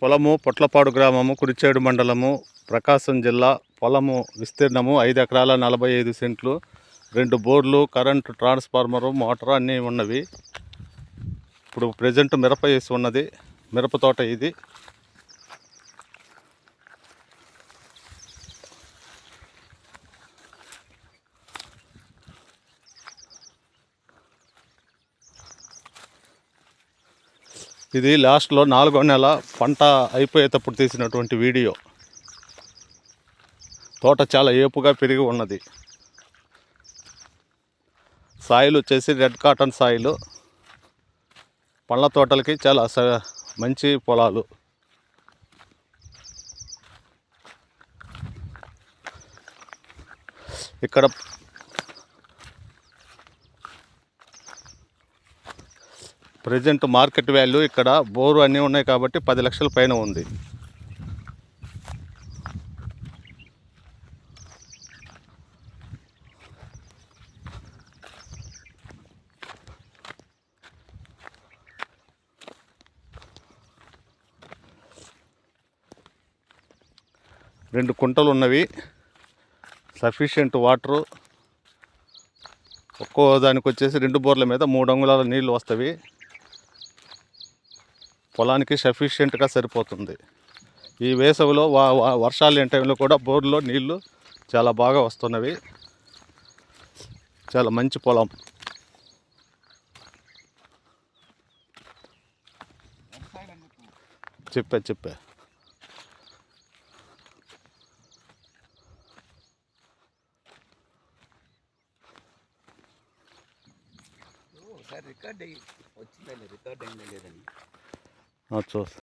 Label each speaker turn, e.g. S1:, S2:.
S1: పొలము పొట్లపాడు గ్రామము, కురిచేడు మండలము, ప్రకాశం జిల్లా. పొలము విస్తీర్ణము 5 ఎకరాల 45 సెంట్లు. 2 బోర్లు, కరెంటు, ట్రాన్స్ఫార్మరు, మోటార్ అన్నీ ఉన్నవి. ఇప్పుడు ప్రజెంట్ మిరప వేసి ఉన్నది. మిరప తోట ఇది. ఇది లాస్ట్లో 4వ నెల పంట అయిపోయేటప్పుడు తీసినటువంటి వీడియో. తోట చాలా ఏపుగా పెరిగి ఉన్నది. సాయిల్ వచ్చేసి రెడ్ కాటన్ సాయిల్. పండ్ల తోటలకి చాలా మంచి పొలాలు. ఇక్కడ ప్రజెంట్ మార్కెట్ వాల్యూ ఇక్కడ బోరు అన్నీ ఉన్నాయి కాబట్టి 10 లక్షల పైన ఉంది. రెండు కుంటలు ఉన్నవి. Sufficient water. ఒక్కో దానికి వచ్చేసి 2 బోర్ల మీద 3 అంగుళాల నీళ్లు వస్తాయి. పొలానికి సఫిషియెంట్గా సరిపోతుంది. ఈ వేసవిలో వర్షాలు లేని టైంలో కూడా బోర్లో నీళ్లు చాలా బాగా వస్తున్నవి. చాలా మంచి పొలం. చెప్పా
S2: రికార్డ్ వచ్చిందండి, రికార్డ్ అయిందా లేదని
S1: చూస్తా.